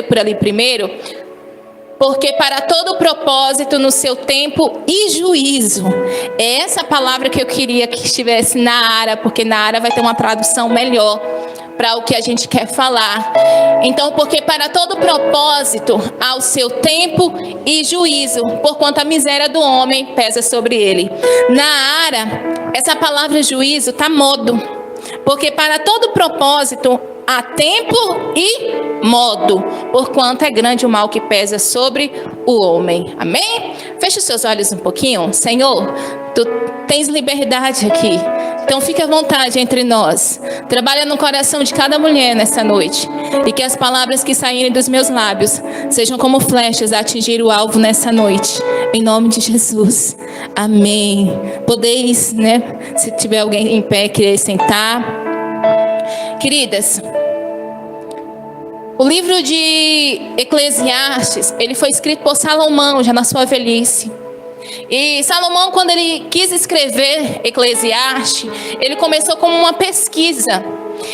por ali primeiro, porque para todo propósito no seu tempo e juízo. É essa palavra que eu queria que estivesse na Ara, porque na Ara vai ter uma tradução melhor para o que a gente quer falar. Então, porque para todo propósito ao seu tempo e juízo, porquanto a miséria do homem pesa sobre ele. Na Ara, essa palavra juízo está modo, porque para todo propósito há tempo e modo, porquanto é grande o mal que pesa sobre o homem. Amém? Feche os seus olhos um pouquinho. Senhor, tu tens liberdade aqui. Então fique à vontade entre nós. Trabalha no coração de cada mulher nessa noite. E que as palavras que saírem dos meus lábios sejam como flechas a atingir o alvo nessa noite. Em nome de Jesus. Amém. Podeis, se tiver alguém em pé, querer sentar. Queridas, o livro de Eclesiastes, ele foi escrito por Salomão, já na sua velhice. E Salomão, quando ele quis escrever Eclesiastes, ele começou como uma pesquisa.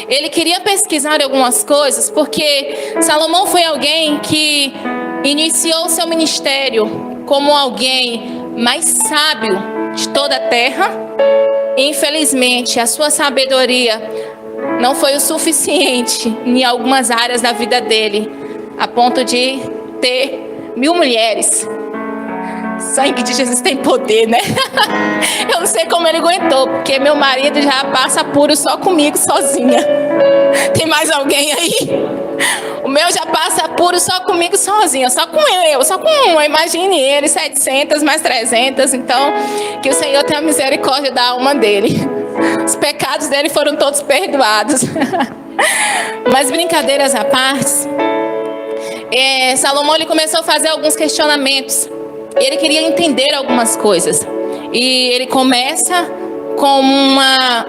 Ele queria pesquisar algumas coisas, porque Salomão foi alguém que iniciou seu ministério como alguém mais sábio de toda a terra. E, infelizmente, a sua sabedoria não foi o suficiente em algumas áreas da vida dele, a ponto de ter 1000 mulheres. Sangue de Jesus tem poder, né? Eu não sei como ele aguentou, porque meu marido já passa apuro só comigo, sozinha. Tem mais alguém aí? O meu já passa apuro só comigo, sozinha. Só com eu, só com uma. Imagine ele, 700 mais 300. Então, que o Senhor tenha misericórdia da alma dele. Os pecados dele foram todos perdoados. Mas brincadeiras à parte, Salomão ele começou a fazer alguns questionamentos. Ele queria entender algumas coisas. E ele começa com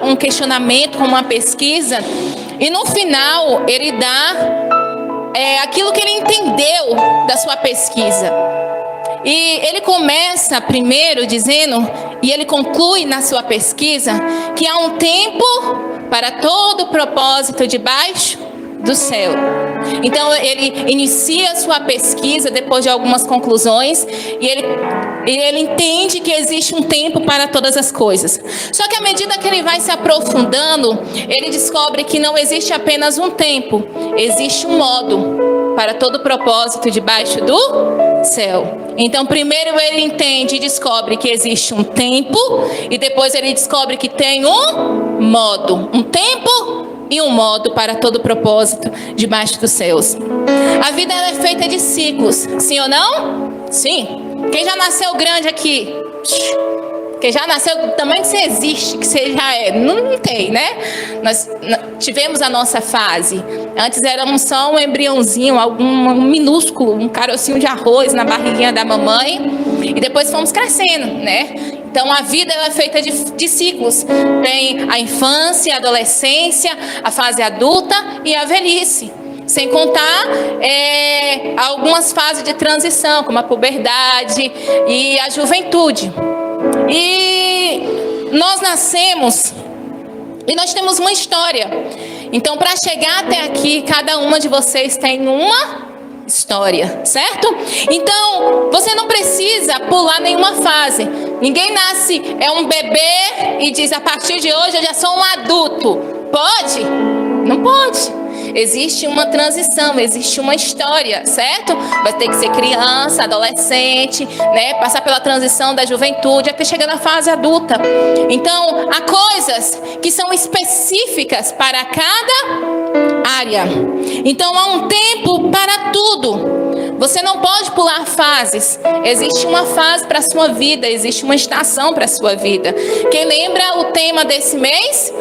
um questionamento, com uma pesquisa. E no final, ele dá aquilo que ele entendeu da sua pesquisa. E ele começa primeiro dizendo, e ele conclui na sua pesquisa, que há um tempo para todo propósito debaixo do céu. Então ele inicia a sua pesquisa depois de algumas conclusões e ele entende que existe um tempo para todas as coisas. Só que à medida que ele vai se aprofundando, ele descobre que não existe apenas um tempo, existe um modo para todo propósito debaixo do céu. Então primeiro ele entende e descobre que existe um tempo, e depois ele descobre que tem um modo, um tempo e um modo para todo propósito debaixo dos céus. A vida é feita de ciclos, sim ou não? Sim. Quem já nasceu grande aqui? Quem já nasceu do tamanho que você existe, que você já é? Não tem, né? Nós tivemos a nossa fase. Antes éramos só um embriãozinho, um minúsculo, um carocinho de arroz na barriguinha da mamãe. E depois fomos crescendo, né? Então a vida é feita de ciclos. Tem a infância, a adolescência, a fase adulta e a velhice. Sem contar algumas fases de transição, como a puberdade e a juventude. E nós nascemos e nós temos uma história. Então, para chegar até aqui, cada uma de vocês tem uma história, certo? Então, você não precisa pular nenhuma fase. Ninguém nasce, é um bebê e diz, a partir de hoje eu já sou um adulto. Pode? Não pode. Existe uma transição, existe uma história, certo? Vai ter que ser criança, adolescente, né? Passar pela transição da juventude até chegar na fase adulta. Então, há coisas que são específicas para cada área. Então, há um tempo para tudo. Você não pode pular fases. Existe uma fase para a sua vida, existe uma estação para a sua vida. Quem lembra o tema desse mês?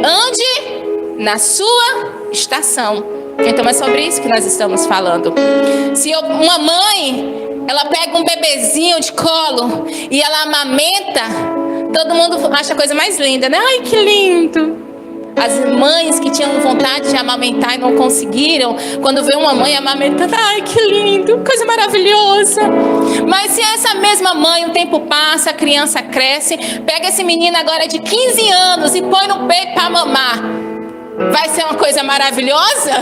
Ande na sua estação. Então é sobre isso que nós estamos falando. Se uma mãe, ela pega um bebezinho de colo e ela amamenta, todo mundo acha a coisa mais linda, né? Ai, que lindo! As mães que tinham vontade de amamentar e não conseguiram, quando vê uma mãe amamentando, ai, que lindo, coisa maravilhosa. Mas se essa mesma mãe, o tempo passa, a criança cresce, pega esse menino agora de 15 anos e põe no peito para mamar, vai ser uma coisa maravilhosa?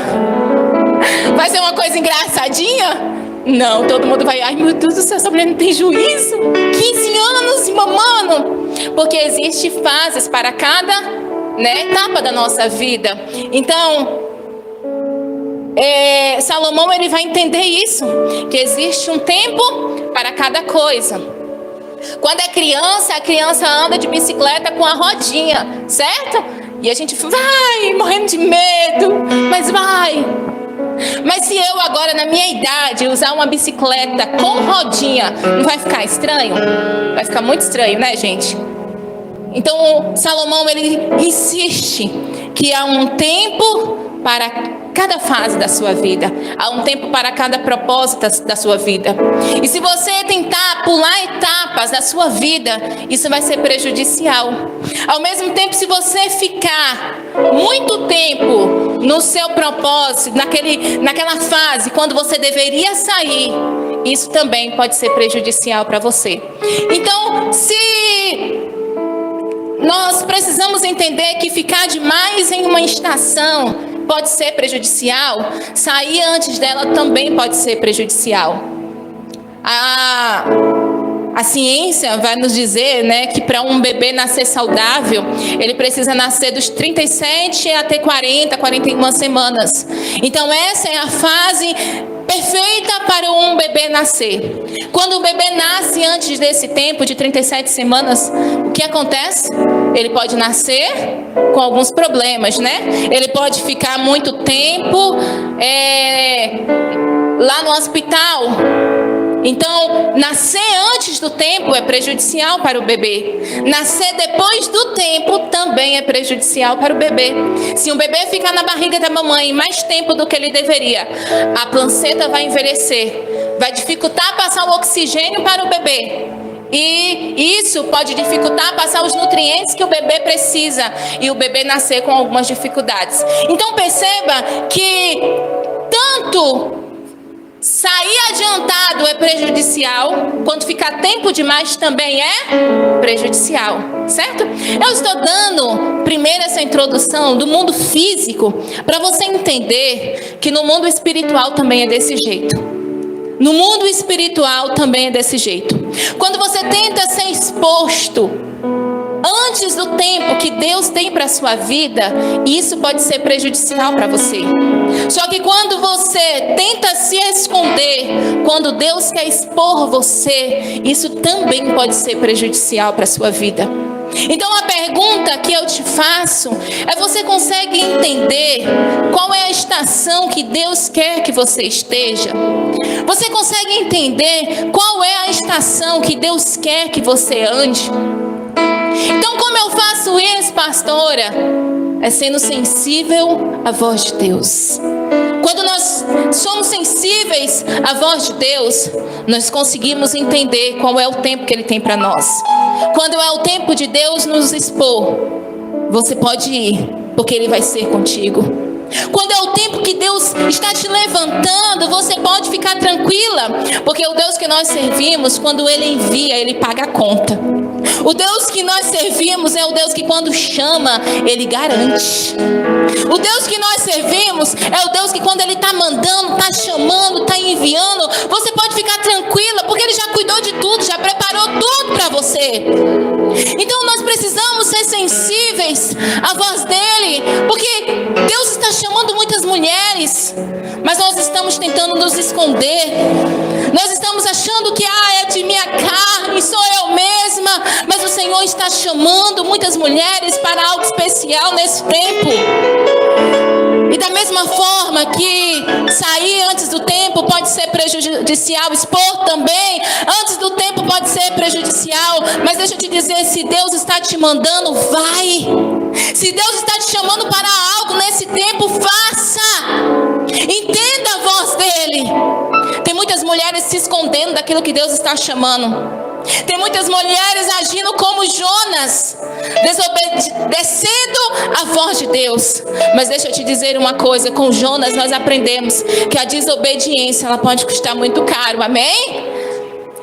Vai ser uma coisa engraçadinha? Não, todo mundo vai, ai meu Deus do céu, essa mulher não tem juízo. 15 anos mamando. Porque existem fases para cada, etapa da nossa vida. Então, Salomão ele vai entender isso, que existe um tempo para cada coisa. Quando é criança, a criança anda de bicicleta com a rodinha, certo? E a gente vai morrendo de medo, mas vai. Mas se eu agora na minha idade usar uma bicicleta com rodinha, não vai ficar estranho? Vai ficar muito estranho, né, gente? Então Salomão ele insiste que há um tempo para cada fase da sua vida, há um tempo para cada propósito da sua vida. E se você tentar pular etapas da sua vida, isso vai ser prejudicial. Ao mesmo tempo, se você ficar muito tempo no seu propósito, naquela fase, quando você deveria sair, isso também pode ser prejudicial para você. Então, nós precisamos entender que ficar demais em uma estação pode ser prejudicial, sair antes dela também pode ser prejudicial. A ciência vai nos dizer, que para um bebê nascer saudável, ele precisa nascer dos 37 até 41 semanas. Então essa é a fase perfeita para um bebê nascer. Quando o bebê nasce antes desse tempo de 37 semanas, o que acontece? Ele pode nascer com alguns problemas, Ele pode ficar muito tempo lá no hospital. Então, nascer antes do tempo é prejudicial para o bebê. Nascer depois do tempo também é prejudicial para o bebê. Se um bebê ficar na barriga da mamãe mais tempo do que ele deveria, a placenta vai envelhecer, vai dificultar passar o oxigênio para o bebê. E isso pode dificultar passar os nutrientes que o bebê precisa e o bebê nascer com algumas dificuldades. Então perceba que tanto sair adiantado é prejudicial, quanto ficar tempo demais também é prejudicial, certo? Eu estou dando primeiro essa introdução do mundo físico para você entender que no mundo espiritual também é desse jeito. No mundo espiritual também é desse jeito. Quando você tenta ser exposto antes do tempo que Deus tem para a sua vida, isso pode ser prejudicial para você. Só que quando você tenta se esconder, quando Deus quer expor você, isso também pode ser prejudicial para a sua vida. Então a pergunta que eu te faço é: você consegue entender qual é a estação que Deus quer que você esteja? Você consegue entender qual é a estação que Deus quer que você ande? Então como eu faço isso, pastora? É sendo sensível à voz de Deus. Quando nós somos sensíveis à voz de Deus, nós conseguimos entender qual é o tempo que Ele tem para nós. Quando é o tempo de Deus nos expor, você pode ir, porque Ele vai ser contigo. Quando é o tempo que Deus está te levantando, você pode ficar tranquila, porque o Deus que nós servimos, quando Ele envia, Ele paga a conta. O Deus que nós servimos é o Deus que quando chama, Ele garante. O Deus que nós servimos é o Deus que quando Ele está mandando, está chamando, está enviando, você pode ficar tranquila, porque Ele já cuidou de tudo, já preparou tudo para você. Então nós precisamos ser sensíveis à voz dEle, porque Deus está chamando muitas mulheres, mas nós estamos tentando nos esconder. Nós estamos achando que é de minha carne, sou eu mesma, mas o Senhor está chamando muitas mulheres para algo especial nesse tempo. E da mesma forma que sair antes do tempo pode ser prejudicial, expor também antes do tempo pode ser prejudicial. Mas deixa eu te dizer, se Deus está te mandando, vai. Se Deus está te chamando para algo nesse tempo, faça. Entenda a voz dEle. Tem muitas mulheres se escondendo daquilo que Deus está chamando. Tem muitas mulheres agindo como Jonas, desobedecendo a voz de Deus. Mas deixa eu te dizer uma coisa, com Jonas nós aprendemos que a desobediência ela pode custar muito caro, amém?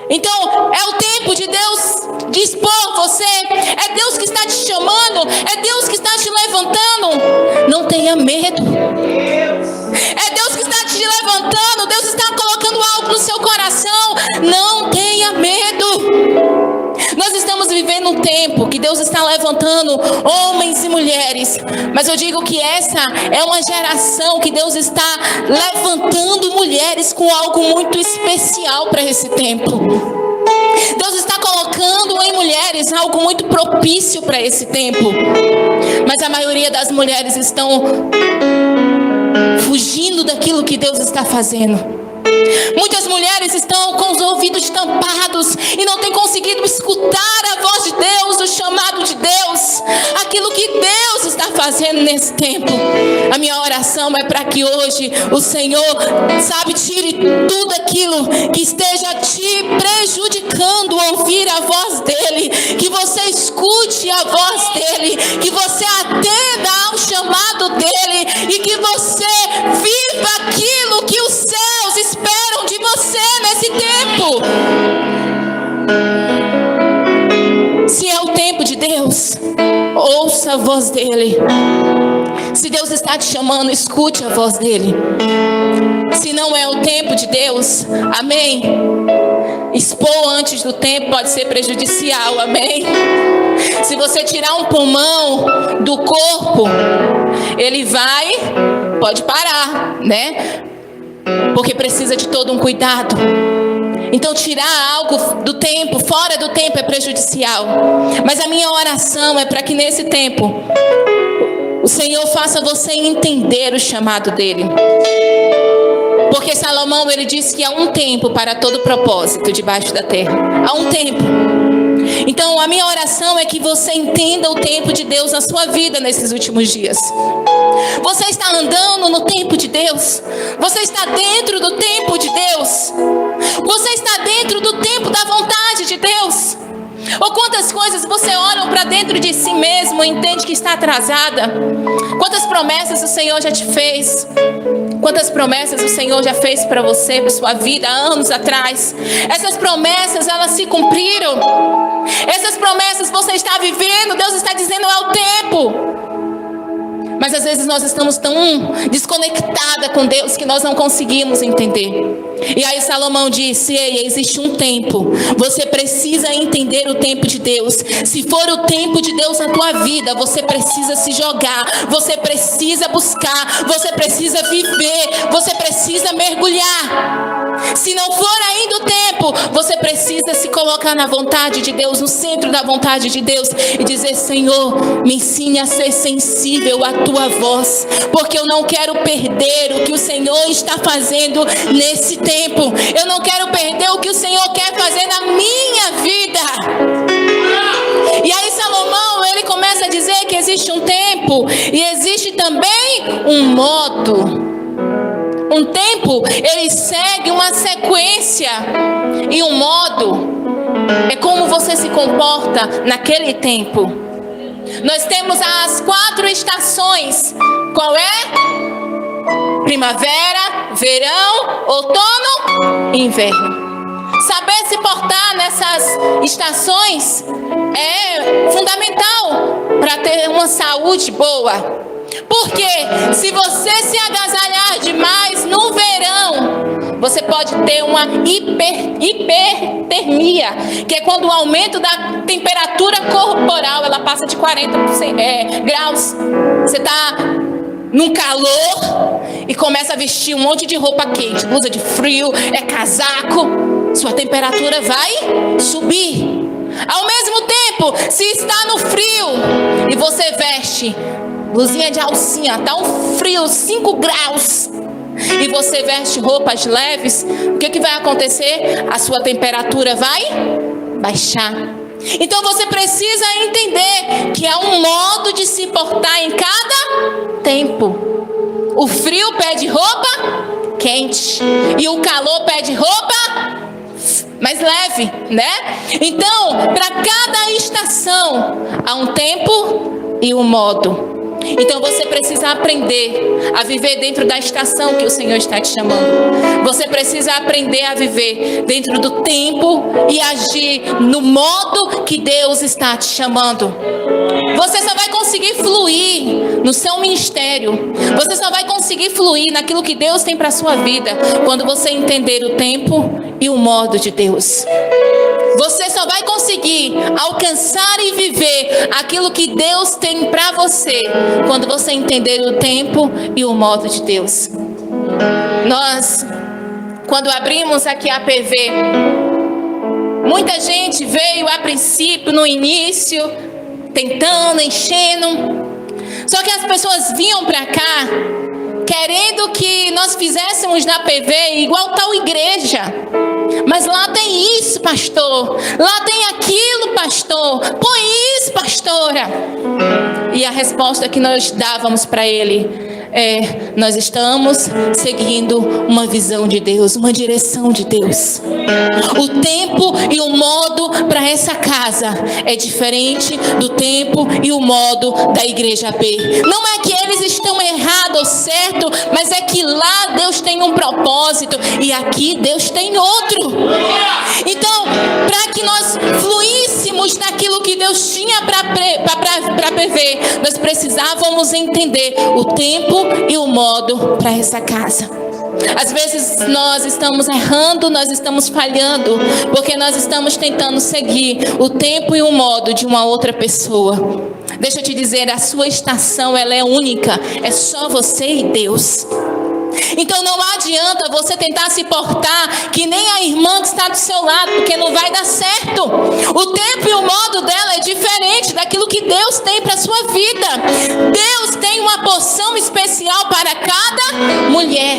Então é o tempo de Deus dispor você, é Deus que está te chamando, é Deus que está te levantando. Não tenha medo. É Deus que está te levantando. Deus está colocando algo no seu coração. Não tenha medo. Nós estamos vivendo um tempo que Deus está levantando homens e mulheres. Mas eu digo que essa é uma geração que Deus está levantando mulheres com algo muito especial para esse tempo. Deus está colocando em mulheres algo muito propício para esse tempo. Mas a maioria das mulheres estão fugindo daquilo que Deus está fazendo. Muitas mulheres estão com os ouvidos tampados e não têm conseguido escutar a voz de Deus, o chamado de Deus, aquilo que Deus está fazendo nesse tempo. A minha oração é para que hoje o Senhor, tire tudo aquilo que esteja te prejudicando ouvir a voz dEle, que você escute a voz dEle, que você atenda ao chamado dEle e que você viva aquilo que os céus esperam de você nesse tempo. Se é o tempo de Deus, ouça a voz dEle. Se Deus está te chamando, escute a voz dEle. Se não é o tempo de Deus, amém? Expor antes do tempo pode ser prejudicial, amém? Se você tirar um pulmão do corpo, ele pode parar, né? Porque precisa de todo um cuidado. Então tirar algo do tempo, fora do tempo, é prejudicial. Mas a minha oração é para que nesse tempo o Senhor faça você entender o chamado dEle. Porque Salomão, ele disse que há um tempo para todo propósito debaixo da terra. Há um tempo. Então a minha oração é que você entenda o tempo de Deus na sua vida nesses últimos dias. Você está andando no tempo de Deus? Você está dentro do tempo de Deus? Você está dentro do tempo da vontade de Deus? Ou quantas coisas você olha para dentro de si mesmo e entende que está atrasada? Quantas promessas o Senhor já te fez? Quantas promessas o Senhor já fez para você, para sua vida, há anos atrás? Essas promessas, elas se cumpriram? Essas promessas você está vivendo? Deus está dizendo, é o tempo. Mas às vezes nós estamos tão desconectados com Deus que nós não conseguimos entender. E aí Salomão disse, ei, existe um tempo. Você precisa entender o tempo de Deus. Se for o tempo de Deus na tua vida, você precisa se jogar. Você precisa buscar. Você precisa viver. Você precisa mergulhar. Se não for ainda o tempo, você precisa se colocar na vontade de Deus, no centro da vontade de Deus, e dizer, Senhor, me ensine a ser sensível à tua voz, porque eu não quero perder o que o Senhor está fazendo nesse tempo. Eu não quero perder o que o Senhor quer fazer na minha vida. E aí Salomão, ele começa a dizer que existe um tempo e existe também um modo. Um tempo, ele segue uma sequência, e um modo é como você se comporta naquele tempo. Nós temos as 4 estações. Qual é? Primavera, verão, outono e inverno. Saber se portar nessas estações é fundamental para ter uma saúde boa. Porque se você se agasalhar demais no verão, você pode ter uma hipertermia, que é quando o aumento da temperatura corporal, ela passa de 40 graus. Você está num calor e começa a vestir um monte de roupa quente, blusa de frio, casaco, sua temperatura vai subir. Ao mesmo tempo, se está no frio e você veste blusinha de alcinha, tá um frio, 5 graus, e você veste roupas leves, o que vai acontecer? A sua temperatura vai baixar. Então você precisa entender que há um modo de se portar em cada tempo. O frio pede roupa quente e o calor pede roupa mais leve, né? Então, para cada estação há um tempo e um modo. Então você precisa aprender a viver dentro da estação que o Senhor está te chamando. Você precisa aprender a viver dentro do tempo e agir no modo que Deus está te chamando. Você só vai conseguir fluir no seu ministério. Você só vai conseguir fluir naquilo que Deus tem para a sua vida quando você entender o tempo e o modo de Deus. Você só vai conseguir alcançar e viver aquilo que Deus tem para você quando você entender o tempo e o modo de Deus. Nós, quando abrimos aqui a PV, muita gente veio a princípio, no início, tentando, enchendo. Só que as pessoas vinham para cá querendo que nós fizéssemos na PV igual tal igreja. Mas lá tem isso, pastor. Lá tem aquilo, pastor. Põe isso, pastora. E a resposta que nós dávamos para ele é: nós estamos seguindo uma visão de Deus, uma direção de Deus. O tempo e o modo para essa casa é diferente do tempo e o modo da igreja B. Não é que eles estão errados ou certo, mas é que lá Deus tem um propósito e aqui Deus tem outro. Então, para que nós fluíssemos naquilo que Deus tinha para PV, nós precisávamos entender o tempo e o modo para essa casa. Às vezes nós estamos errando, nós estamos falhando, porque nós estamos tentando seguir o tempo e o modo de uma outra pessoa. Deixa eu te dizer, a sua estação ela é única, é só você e Deus. Então não adianta você tentar se portar que nem a irmã que está do seu lado, porque não vai dar certo. O tempo e o modo dela é diferente daquilo que Deus tem para a sua vida. Deus tem uma porção especial para cada mulher.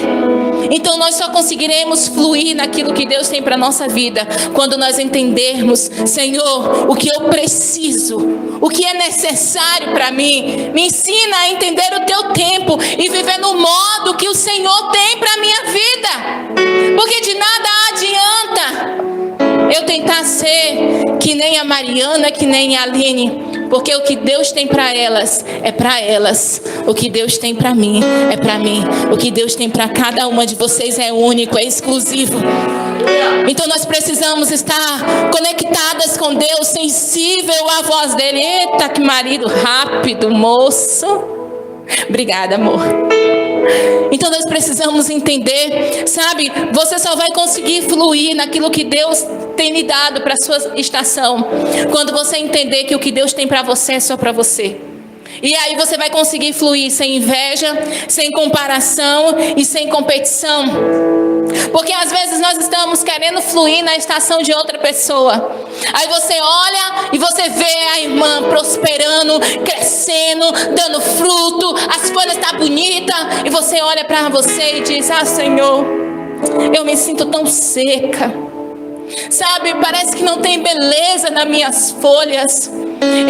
Então nós só conseguiremos fluir naquilo que Deus tem para a nossa vida quando nós entendermos: Senhor, o que eu preciso, o que é necessário para mim. Me ensina a entender o teu tempo e viver no modo que o Senhor tem para a minha vida. Porque de nada adianta eu tentar ser que nem a Mariana, que nem a Aline, porque o que Deus tem para elas é para elas. O que Deus tem para mim é para mim. O que Deus tem para cada uma de vocês é único, é exclusivo. Então nós precisamos estar conectadas com Deus, sensível à voz dele. Eita, que marido rápido, moço. Obrigada, amor. Então nós precisamos entender, sabe? Você só vai conseguir fluir naquilo que Deus tem lhe dado para a sua estação quando você entender que o que Deus tem para você é só para você. E aí você vai conseguir fluir sem inveja, sem comparação e sem competição. Porque às vezes nós estamos querendo fluir na estação de outra pessoa. Aí você olha e você vê a irmã prosperando, crescendo, dando fruto, as folhas estão bonitas, e você olha para você e diz: ah, Senhor, eu me sinto tão seca. Sabe, parece que não tem beleza nas minhas folhas.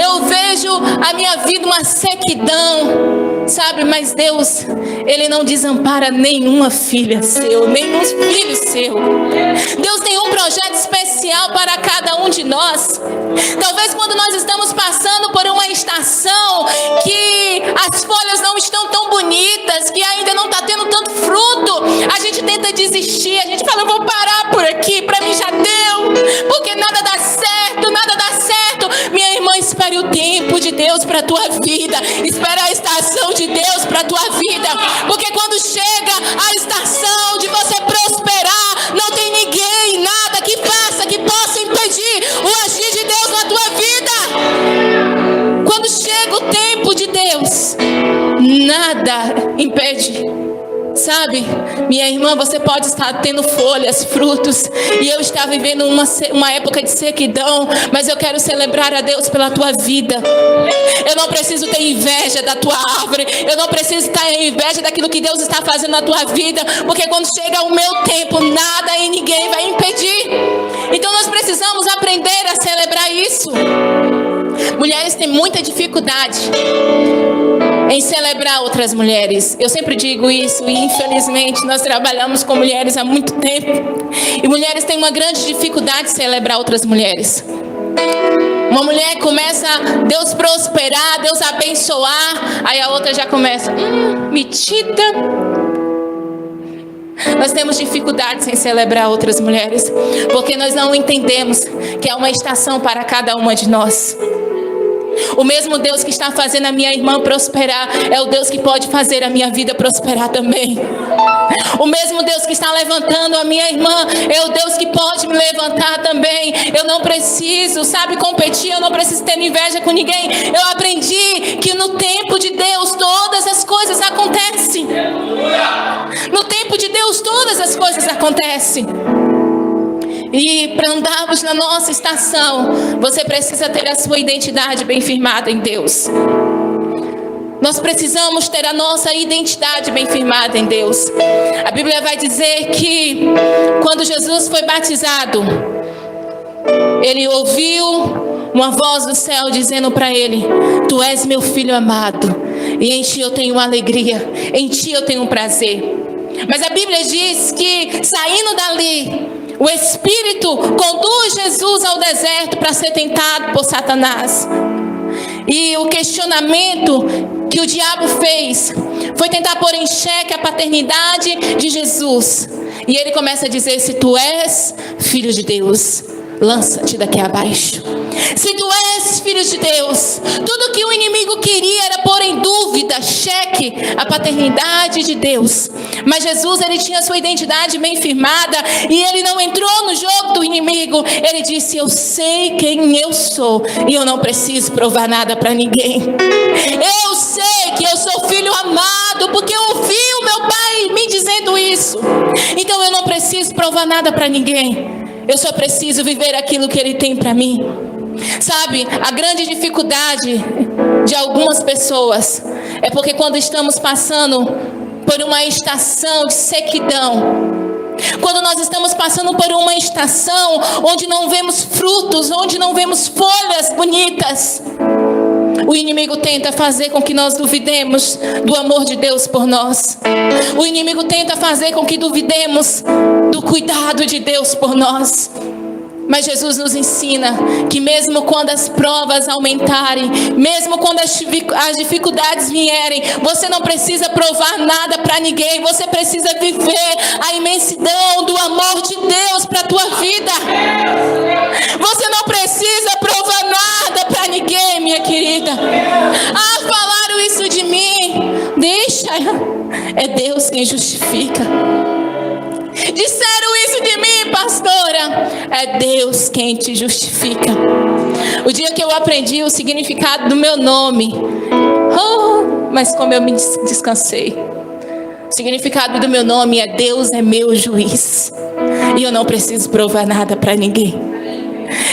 Eu vejo a minha vida uma sequidão. Sabe, mas Deus, Ele não desampara nenhuma filha seu, nenhum filho seu. Deus tem um projeto especial para cada um de nós. Talvez quando nós estamos passando por uma estação que as folhas não estão tão bonitas, que ainda não está tendo tanto fruto, a gente tenta desistir, a gente fala: eu vou parar por aqui, para mim já deu, porque nada dá certo, nada dá certo. Minha irmã, espere o tempo de Deus para a tua vida, espere a estação de Deus para a tua vida, porque quando chega a estação de você prosperar, não tem ninguém, nada que faça, que possa impedir o agir de Deus na tua vida. Quando chega o tempo de Deus, nada impede. Sabe, minha irmã, você pode estar tendo folhas, frutos, e eu estar vivendo uma época de sequidão, mas eu quero celebrar a Deus pela tua vida. Eu não preciso ter inveja da tua árvore, eu não preciso ter inveja daquilo que Deus está fazendo na tua vida, porque quando chega o meu tempo, nada e ninguém vai impedir. Então nós precisamos aprender a celebrar isso. Mulheres têm muita dificuldade em celebrar outras mulheres. Eu sempre digo isso, e infelizmente nós trabalhamos com mulheres há muito tempo, e mulheres têm uma grande dificuldade de celebrar outras mulheres. Uma mulher começa Deus prosperar, Deus abençoar, aí a outra já começa, metida. Nós temos dificuldades em celebrar outras mulheres, porque nós não entendemos que há uma estação para cada uma de nós. O mesmo Deus que está fazendo a minha irmã prosperar é o Deus que pode fazer a minha vida prosperar também. O mesmo Deus que está levantando a minha irmã é o Deus que pode me levantar também. Eu não preciso, competir, eu não preciso ter inveja com ninguém. Eu aprendi que no tempo de Deus todas as coisas acontecem. No tempo de Deus todas as coisas acontecem. E para andarmos na nossa estação, você precisa ter a sua identidade bem firmada em Deus. Nós precisamos ter a nossa identidade bem firmada em Deus. A Bíblia vai dizer que quando Jesus foi batizado, ele ouviu uma voz do céu dizendo para ele: Tu és meu filho amado, e em ti eu tenho alegria, em ti eu tenho prazer. Mas a Bíblia diz que saindo dali, o Espírito conduz Jesus ao deserto para ser tentado por Satanás. E o questionamento que o diabo fez foi tentar pôr em xeque a paternidade de Jesus. E ele começa a dizer: se tu és filho de Deus, lança-te daqui abaixo. Se tu és filho de Deus, tudo que o inimigo queria era pôr em dúvida, xeque, a paternidade de Deus. Mas Jesus, ele tinha sua identidade bem firmada e ele não entrou no jogo do inimigo. Ele disse: eu sei quem eu sou e eu não preciso provar nada para ninguém. Eu sei que eu sou filho amado porque eu ouvi o meu pai me dizendo isso. Então eu não preciso provar nada para ninguém. Eu só preciso viver aquilo que ele tem para mim. A grande dificuldade de algumas pessoas é porque quando estamos passando por uma estação de sequidão, quando nós estamos passando por uma estação onde não vemos frutos, onde não vemos folhas bonitas, o inimigo tenta fazer com que nós duvidemos do amor de Deus por nós. O inimigo tenta fazer com que duvidemos do cuidado de Deus por nós. Mas Jesus nos ensina que mesmo quando as provas aumentarem, mesmo quando as dificuldades vierem, você não precisa provar nada para ninguém. Você precisa viver a imensidão do amor de Deus para a tua vida. Você não precisa provar nada para ninguém, minha querida. Falaram isso de mim. Deixa, é Deus quem justifica. Disseram isso de mim, pastora. É Deus quem te justifica. O dia que eu aprendi o significado do meu nome, mas como eu me descansei. O significado do meu nome é: Deus é meu juiz. E eu não preciso provar nada para ninguém.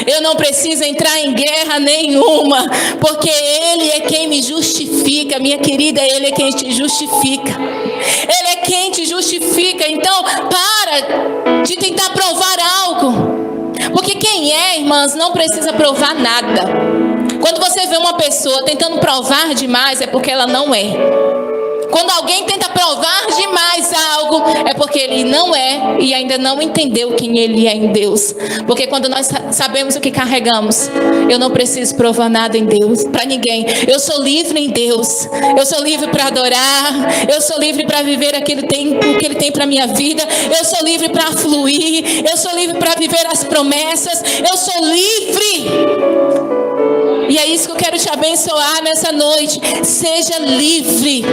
Eu não preciso entrar em guerra nenhuma, porque Ele é quem me justifica. Minha querida, Ele é quem te justifica. Ele é quem te justifica. Então, para de tentar provar algo, porque quem é, irmãs, não precisa provar nada. Quando você vê uma pessoa tentando provar demais, é porque ela não é. Quando alguém tenta provar demais algo, é porque ele não é e ainda não entendeu quem ele é em Deus. Porque quando nós sabemos o que carregamos, eu não preciso provar nada em Deus para ninguém. Eu sou livre em Deus. Eu sou livre para adorar. Eu sou livre para viver aquilo que Ele tem para minha vida. Eu sou livre para fluir. Eu sou livre para viver as promessas. Eu sou livre. E é isso que eu quero te abençoar nessa noite. Seja livre.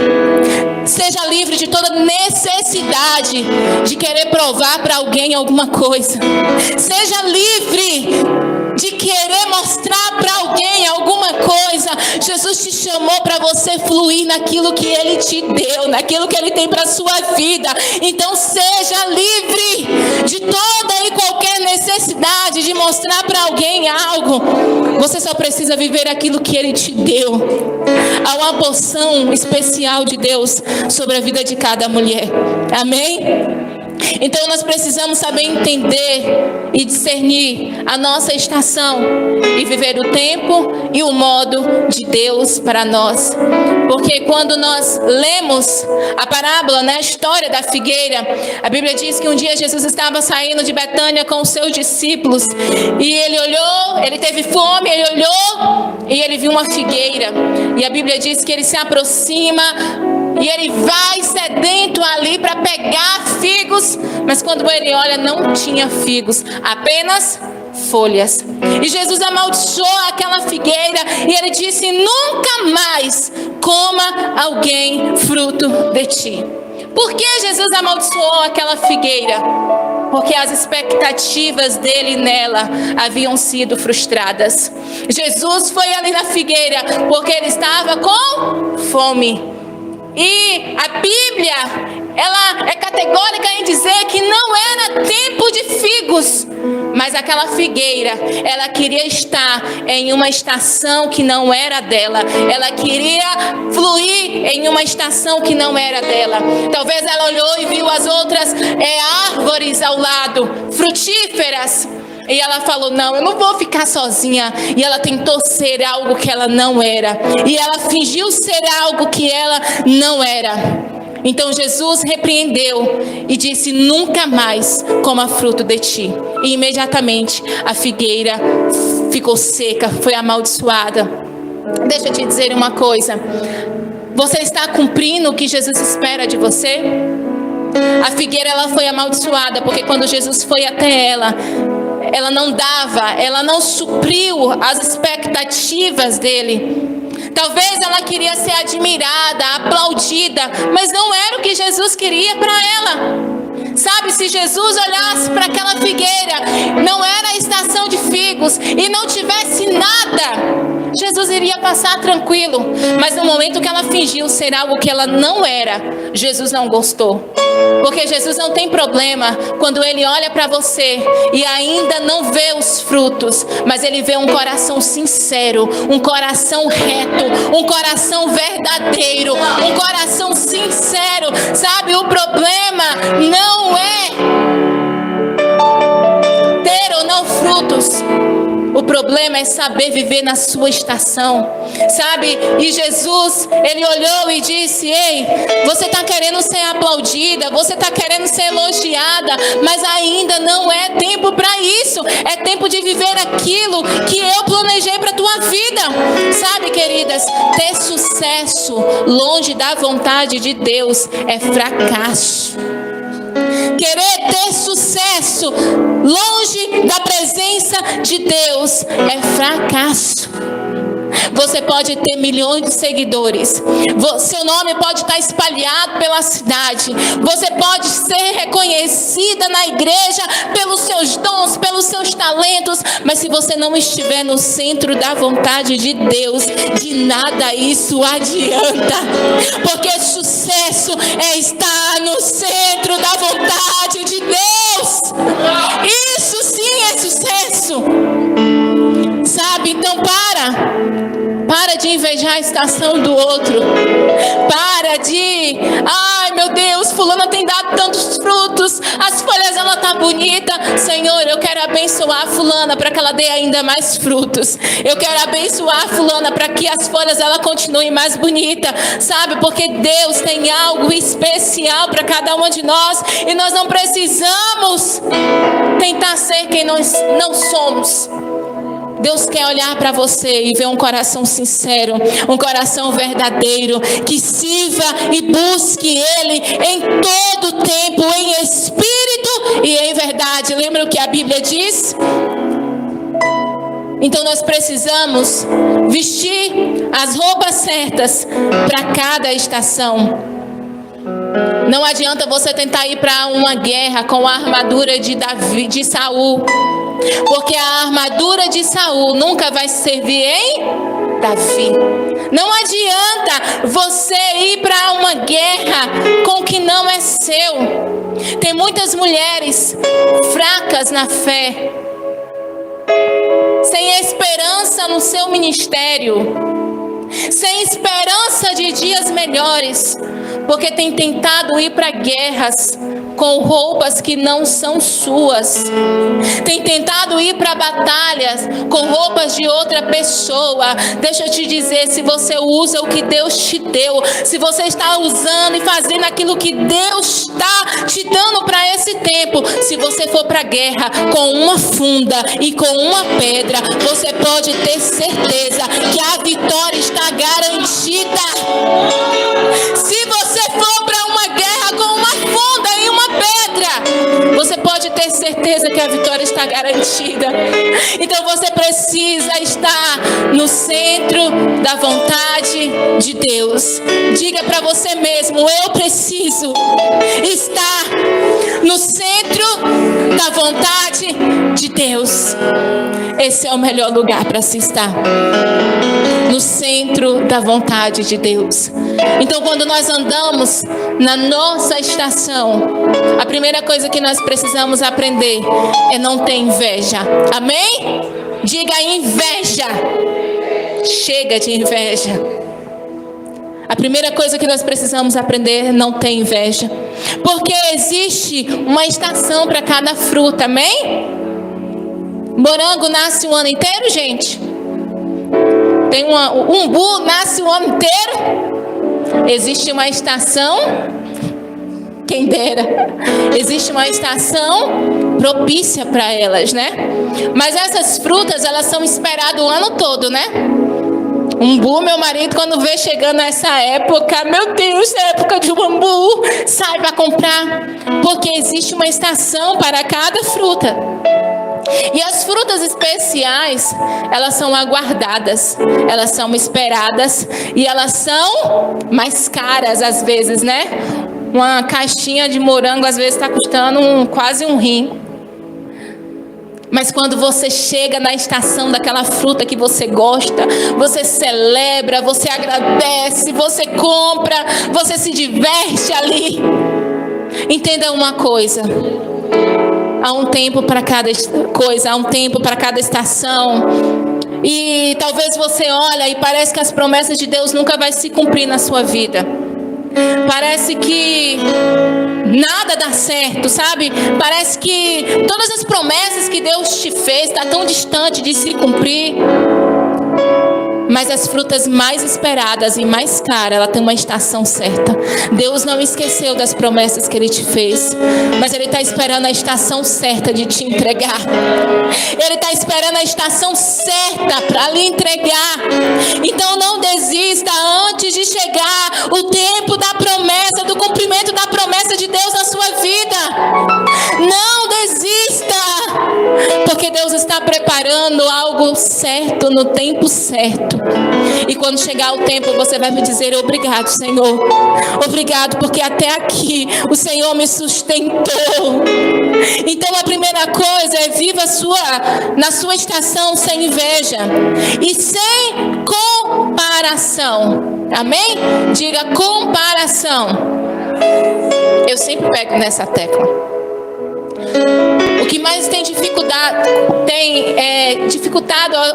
Seja livre de toda necessidade de querer provar para alguém alguma coisa. Seja livre de querer mostrar para alguém alguma coisa. Jesus te chamou para você fluir naquilo que Ele te deu, naquilo que Ele tem para a sua vida. Então seja livre de toda e qualquer necessidade de mostrar para alguém algo. Você só precisa viver aquilo que Ele te deu. Há uma porção especial de Deus sobre a vida de cada mulher. Amém? Então nós precisamos saber entender e discernir a nossa estação e viver o tempo e o modo de Deus para nós. Porque quando nós lemos a parábola, né, a história da figueira, a Bíblia diz que um dia Jesus estava saindo de Betânia com os seus discípulos e ele olhou, ele teve fome, ele olhou e ele viu uma figueira. E a Bíblia diz que ele se aproxima e ele vai sedento ali para pegar figos, mas quando ele olha, não tinha figos, apenas folhas. E Jesus amaldiçoou aquela figueira e ele disse: nunca mais coma alguém fruto de ti. Por que Jesus amaldiçoou aquela figueira? Porque as expectativas dele nela haviam sido frustradas. Jesus foi ali na figueira porque ele estava com fome. E a Bíblia, ela é categórica em dizer que não era tempo de figos, mas aquela figueira, ela queria estar em uma estação que não era dela. Ela queria fluir em uma estação que não era dela. Talvez ela olhou e viu as outras árvores ao lado, frutíferas. E ela falou: não, eu não vou ficar sozinha. E ela tentou ser algo que ela não era. E ela fingiu ser algo que ela não era. Então Jesus repreendeu e disse: nunca mais coma fruto de ti. E imediatamente a figueira ficou seca, foi amaldiçoada. Deixa eu te dizer uma coisa. Você está cumprindo o que Jesus espera de você? A figueira, ela foi amaldiçoada porque quando Jesus foi até ela não dava, ela não supriu as expectativas dele. Talvez ela queria ser admirada, aplaudida, mas não era o que Jesus queria para ela. Sabe, se Jesus olhasse para aquela figueira, não era a estação de figos e não tivesse nada, Jesus iria passar tranquilo. Mas no momento que ela fingiu ser algo que ela não era, Jesus não gostou. Porque Jesus não tem problema quando ele olha para você e ainda não vê os frutos, mas ele vê um coração sincero, um coração reto, um coração verdadeiro, um coração sincero. Sabe, o problema não é ter ou não frutos. O problema é saber viver na sua estação, sabe? E Jesus, ele olhou e disse: ei, você está querendo ser aplaudida, você está querendo ser elogiada, mas ainda não é tempo para isso. É tempo de viver aquilo que eu planejei para a tua vida. Sabe, queridas, ter sucesso longe da vontade de Deus é fracasso. Querer ter sucesso longe da presença de Deus é fracasso. Você pode ter milhões de seguidores, seu nome pode estar espalhado pela cidade, você pode ser reconhecida na igreja pelos seus dons, pelos seus talentos, mas se você não estiver no centro da vontade de Deus, de nada isso adianta, porque sucesso é estar no centro da vontade de Deus. Isso sim é sucesso. Sabe, então para de invejar a estação do outro. Para de, ai meu Deus, fulana tem dado tantos frutos, as folhas ela tá bonita. Senhor, eu quero abençoar a fulana para que ela dê ainda mais frutos. Eu quero abençoar a fulana para que as folhas ela continue mais bonita, sabe? Porque Deus tem algo especial para cada uma de nós e nós não precisamos tentar ser quem nós não somos. Deus quer olhar para você e ver um coração sincero, um coração verdadeiro, que sirva e busque Ele em todo tempo, em espírito e em verdade. Lembra o que a Bíblia diz? Então nós precisamos vestir as roupas certas para cada estação. Não adianta você tentar ir para uma guerra com a armadura de Saul, porque a armadura de Saul nunca vai servir em Davi. Não adianta você ir para uma guerra com o que não é seu. Tem muitas mulheres fracas na fé, sem esperança no seu ministério, sem esperança de dias melhores, porque tem tentado ir para guerras com roupas que não são suas. Tem tentado ir para batalhas com roupas de outra pessoa. Deixa eu te dizer, se você usa o que Deus te deu, se você está usando e fazendo aquilo que Deus está te dando para esse tempo, se você for para a guerra com uma funda e com uma pedra, você pode ter certeza que a vitória está garantida. Se você for para uma guerra com uma funda e uma pedra, você pode ter certeza que a vitória está garantida. Então você precisa estar no centro da vontade de Deus. Diga para você mesmo: eu preciso estar no centro da vontade de Deus. Esse é o melhor lugar para se estar, no centro da vontade de Deus. Então, quando nós andamos na nossa estação, a primeira coisa que nós precisamos aprender é não ter inveja. Amém? Diga inveja. Chega de inveja. A primeira coisa que nós precisamos aprender é não ter inveja. Porque existe uma estação para cada fruta, amém? Morango nasce o ano inteiro, gente? Tem umbu nasce o ano inteiro? Existe uma estação, quem dera, existe uma estação propícia para elas, né? Mas essas frutas, elas são esperadas o ano todo, né? Umbu, meu marido, quando vê chegando essa época, meu Deus, é época de umbu, sai para comprar, porque existe uma estação para cada fruta. E as frutas especiais, elas são aguardadas, elas são esperadas e elas são mais caras às vezes, né? Uma caixinha de morango às vezes está custando quase um rim. Mas quando você chega na estação daquela fruta que você gosta, você celebra, você agradece, você compra, você se diverte ali. Entenda uma coisa: há um tempo para cada coisa, há um tempo para cada estação. E talvez você olha e parece que as promessas de Deus nunca vai se cumprir na sua vida. Parece que nada dá certo, sabe? Parece que todas as promessas que Deus te fez estão tão distante de se cumprir. Mas as frutas mais esperadas e mais caras, ela tem uma estação certa. Deus não esqueceu das promessas que Ele te fez, mas Ele está esperando a estação certa de te entregar. Ele está esperando a estação certa para lhe entregar. Então não desista antes de chegar o tempo da promessa, do cumprimento da promessa de Deus na sua vida. Não desista, porque Deus está preparando algo certo no tempo certo. E quando chegar o tempo, você vai me dizer: obrigado, Senhor. Obrigado, porque até aqui o Senhor me sustentou. Então a primeira coisa é: viva na sua estação sem inveja e sem comparação. Amém? Diga comparação. Eu sempre pego nessa tecla. O que mais tem dificultado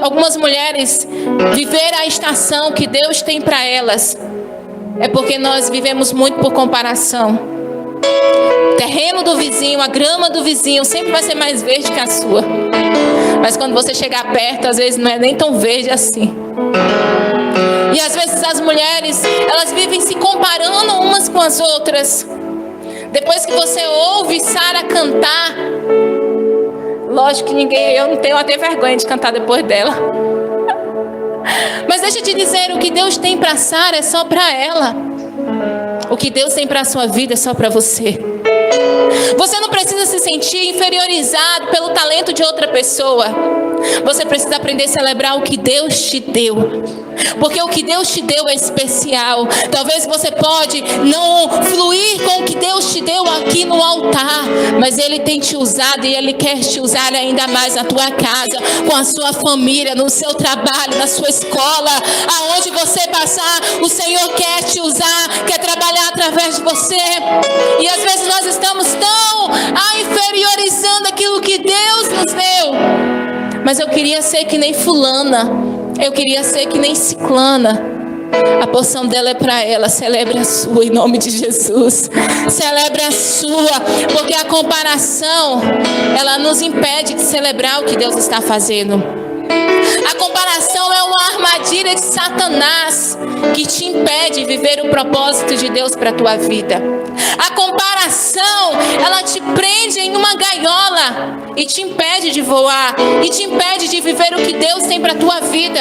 algumas mulheres viver a estação que Deus tem para elas é porque nós vivemos muito por comparação. O terreno do vizinho, a grama do vizinho sempre vai ser mais verde que a sua. Mas quando você chegar perto, às vezes não é nem tão verde assim. E às vezes as mulheres, elas vivem se comparando umas com as outras. Depois que você ouve Sara cantar, lógico que eu não tenho até vergonha de cantar depois dela. Mas deixa eu te dizer, o que Deus tem para Sara é só para ela. O que Deus tem para a sua vida é só para você. Você não precisa se sentir inferiorizado pelo talento de outra pessoa. Você precisa aprender a celebrar o que Deus te deu. Porque o que Deus te deu é especial. Talvez você pode não fluir com o que Deus te deu aqui no altar, mas Ele tem te usado e Ele quer te usar ainda mais na tua casa, com a sua família, no seu trabalho, na sua escola, aonde você passar, o Senhor quer te usar, quer trabalhar através de você. E às vezes nós estamos tão inferiorizando aquilo que Deus nos deu. Mas eu queria ser que nem fulana, eu queria ser que nem ciclana. A porção dela é para ela. Celebre a sua em nome de Jesus. Celebre a sua, porque a comparação, ela nos impede de celebrar o que Deus está fazendo. A comparação é uma armadilha de Satanás que te impede de viver o propósito de Deus para a tua vida. A comparação, ela te prende em uma gaiola e te impede de voar, e te impede de viver o que Deus tem para a tua vida.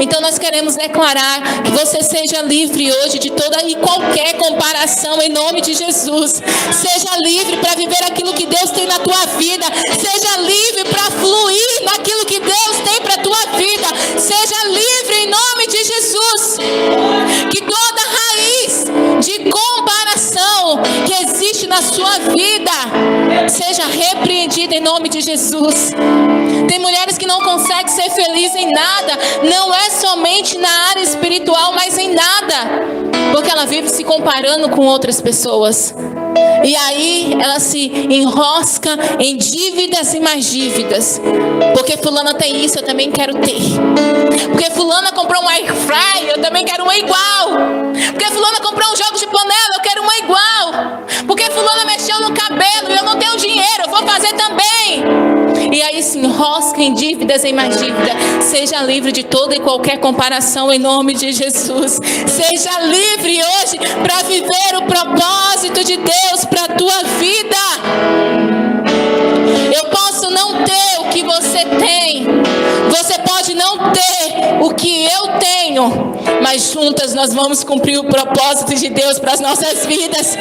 Então nós queremos declarar que você seja livre hoje de toda e qualquer comparação em nome de Jesus. Seja livre para viver aquilo que Deus tem na tua vida. Seja livre para fluir naquilo que Deus tem para a tua vida. Seja livre em nome de Jesus. Que toda raiz de comparação que existe na sua vida seja repreendida em nome de Jesus. Tem mulheres que não conseguem ser felizes em nada. Não é somente na área espiritual, mas em nada, porque ela vive se comparando com outras pessoas. E aí ela se enrosca em dívidas e mais dívidas. Porque fulana tem isso, eu também quero ter. Porque fulana comprou um air fryer, eu também quero uma igual. Porque fulana comprou um jogo de panela, eu quero uma igual. Porque fulana mexeu no cabelo e eu não tenho dinheiro, eu vou fazer também. E aí se enrosca em dívidas e mais dívida. Seja livre de toda e qualquer comparação em nome de Jesus. Seja livre hoje para viver o propósito de Deus para a tua vida. Eu posso não ter o que você tem. Você pode não ter o que eu tenho, mas juntas nós vamos cumprir o propósito de Deus para as nossas vidas.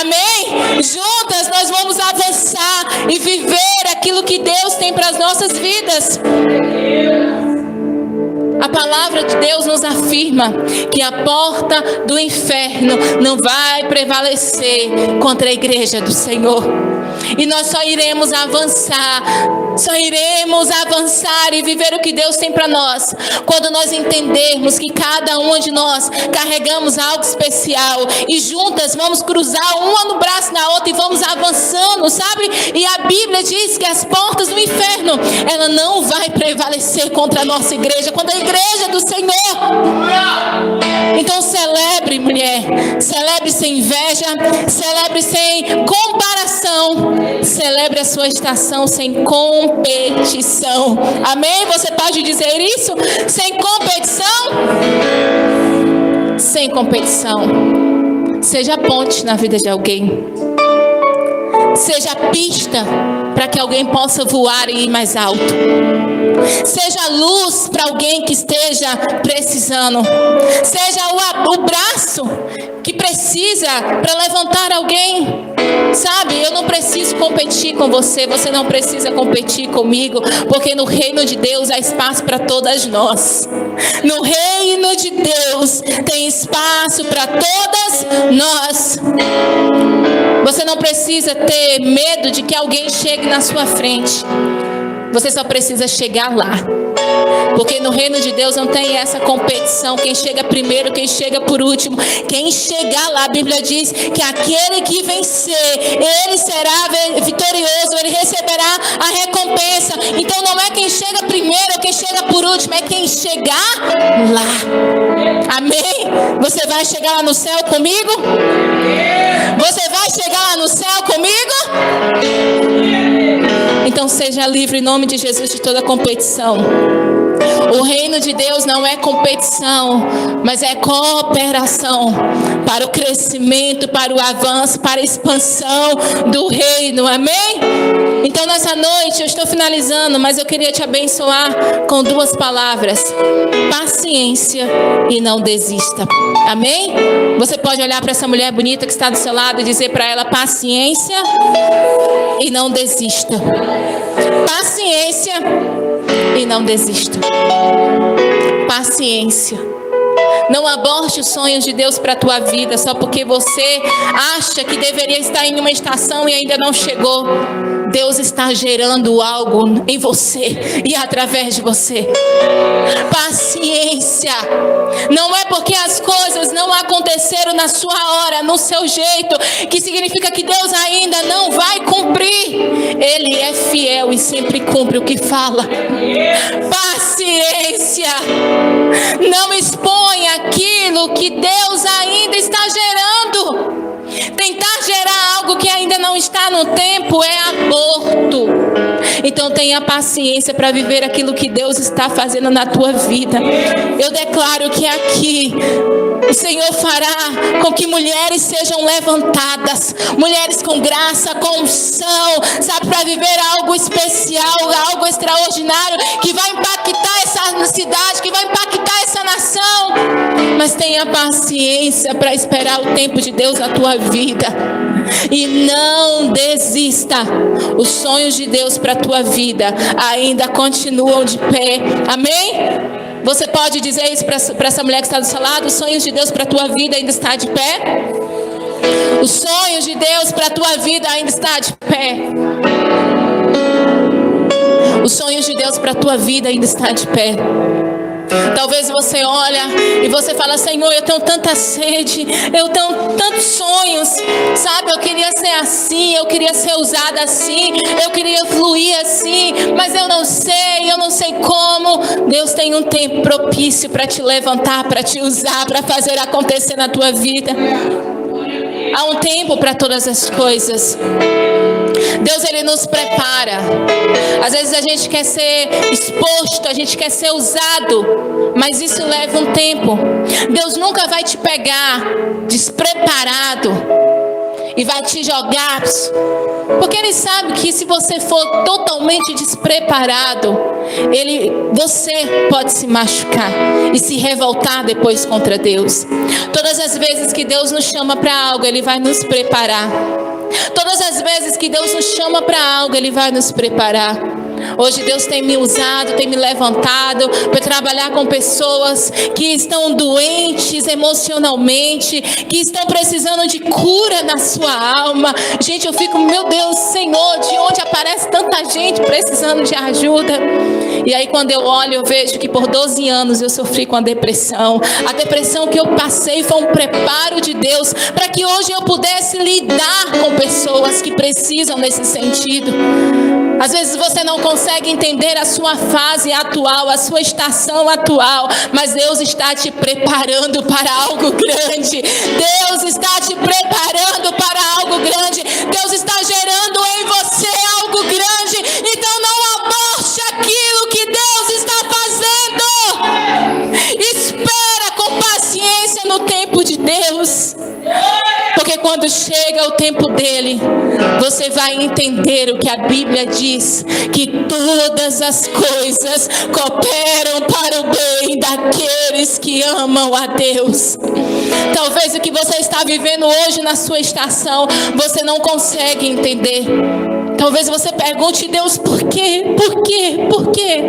Amém? Juntas nós vamos avançar e viver aquilo que Deus tem para as nossas vidas. A palavra de Deus nos afirma que a porta do inferno não vai prevalecer contra a igreja do Senhor. E nós só iremos avançar e viver o que Deus tem para nós quando nós entendermos que cada uma de nós carregamos algo especial e juntas vamos cruzar uma no braço da outra e vamos avançando, sabe? E a Bíblia diz que as portas do inferno, ela não vai prevalecer contra a nossa igreja, contra a igreja do Senhor. Então celebre, mulher, celebre sem inveja, celebre sem comparação, celebre a sua estação sem competição. Amém? Você pode dizer isso? Sem competição? Sem competição. Seja ponte na vida de alguém. Seja pista para que alguém possa voar e ir mais alto. Seja luz para alguém que esteja precisando. Seja o braço que precisa para levantar alguém. Sabe, eu não preciso competir com você, você não precisa competir comigo, porque no reino de Deus há espaço para todas nós. No reino de Deus tem espaço para todas nós. Você não precisa ter medo de que alguém chegue na sua frente. Você só precisa chegar lá. Porque no reino de Deus não tem essa competição. Quem chega primeiro, quem chega por último. Quem chegar lá, a Bíblia diz que aquele que vencer, ele será vitorioso, ele receberá a recompensa. Então não é quem chega primeiro ou quem chega por último, é quem chegar lá. Amém? Você vai chegar lá no céu comigo? Você vai chegar lá no céu comigo? Então seja livre em nome de Jesus de toda competição. O reino de Deus não é competição, mas é cooperação para o crescimento, para o avanço, para a expansão do reino. Amém? Então nessa noite eu estou finalizando, mas eu queria te abençoar com duas palavras: paciência e não desista. Amém? Você pode olhar para essa mulher bonita que está do seu lado e dizer para ela: paciência e não desista. Paciência e não desista. Paciência. Não aborte os sonhos de Deus para a tua vida só porque você acha que deveria estar em uma estação e ainda não chegou. Deus está gerando algo em você e através de você. Paciência. Não é porque as coisas não aconteceram na sua hora, no seu jeito, que significa que Deus ainda não vai cumprir. Ele é fiel e sempre cumpre o que fala. Paciência. Não exponha aquilo que Deus ainda está gerando. Tentar gerar algo que ainda não está no tempo é aborto. Então tenha paciência para viver aquilo que Deus está fazendo na tua vida. Eu declaro que aqui o Senhor fará com que mulheres sejam levantadas, mulheres com graça, com unção, sabe, para viver algo especial, algo extraordinário, que vai impactar essa cidade, que vai impactar essa nação. Mas tenha paciência para esperar o tempo de Deus na tua vida. E não desista. Os sonhos de Deus para a tua vida ainda continuam de pé. Amém? Você pode dizer isso para essa mulher que está do seu lado? Os sonhos de Deus para a tua vida ainda está de pé? Os sonhos de Deus para a tua vida ainda está de pé? Os sonhos de Deus para a tua vida ainda está de pé? Talvez você olha e você fala: Senhor, eu tenho tanta sede, eu tenho tantos sonhos, sabe? Eu queria ser assim, eu queria ser usada assim, eu queria fluir assim, mas eu não sei como. Deus tem um tempo propício para te levantar, para te usar, para fazer acontecer na tua vida. Há um tempo para todas as coisas. Deus, Ele nos prepara. Às vezes a gente quer ser exposto, a gente quer ser usado, mas isso leva um tempo. Deus nunca vai te pegar despreparado e vai te jogar, porque Ele sabe que se você for totalmente despreparado, você pode se machucar e se revoltar depois contra Deus. Todas as vezes que Deus nos chama para algo, Ele vai nos preparar. Todas as vezes que Deus nos chama para algo, Ele vai nos preparar. Hoje Deus tem me usado, tem me levantado para trabalhar com pessoas que estão doentes emocionalmente, que estão precisando de cura na sua alma. Gente, eu fico, meu Deus, Senhor, de onde aparece tanta gente precisando de ajuda? E aí quando eu olho, eu vejo que por 12 anos eu sofri com a depressão. A depressão que eu passei foi um preparo de Deus para que hoje eu pudesse lidar com pessoas que precisam nesse sentido. Às vezes você não consegue entender a sua fase atual, a sua estação atual, mas Deus está te preparando para algo grande. Deus está te preparando para algo grande. Deus está gerando em você algo grande. Então não aborte aquilo que Deus está fazendo. Espera com paciência no tempo de Deus. Porque quando chega o tempo dele, você vai entender o que a Bíblia diz, que todas as coisas cooperam para o bem daqueles que amam a Deus. Talvez o que você está vivendo hoje na sua estação, você não consegue entender. Talvez você pergunte: Deus, por quê? Por quê? Por quê?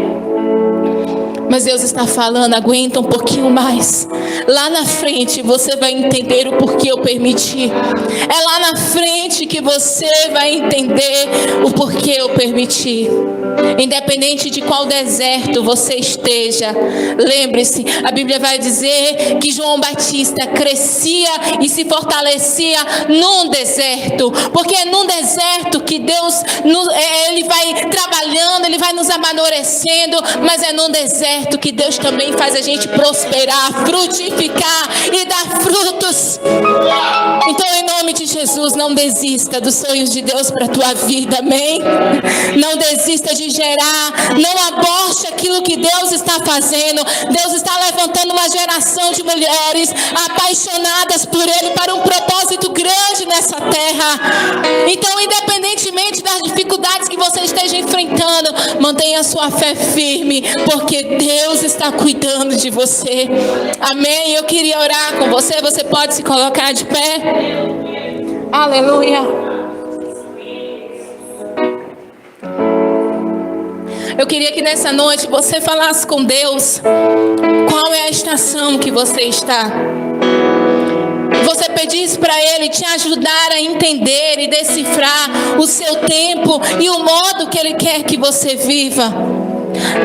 Mas Deus está falando: aguenta um pouquinho mais. Lá na frente você vai entender o porquê eu permiti. É lá na frente que você vai entender o porquê eu permiti. Independente de qual deserto você esteja, lembre-se, a Bíblia vai dizer que João Batista crescia e se fortalecia num deserto, porque é num deserto que Deus Ele vai trabalhando, Ele vai nos amadurecendo, mas é num deserto que Deus também faz a gente prosperar, frutificar e dar frutos. Então, em nome de Jesus, não desista dos sonhos de Deus para a tua vida, amém? Não desista de gerar, não aborte aquilo que Deus está fazendo. Deus está levantando uma geração de mulheres apaixonadas por Ele para um propósito grande nessa terra. Então, independentemente das dificuldades que você esteja enfrentando, mantenha a sua fé firme, porque Deus está cuidando de você, amém? Eu queria orar com você. Você pode se colocar de pé. Aleluia. Eu queria que nessa noite você falasse com Deus qual é a estação que você está. você pedisse para Ele te ajudar a entender e decifrar o seu tempo e o modo que Ele quer que você viva.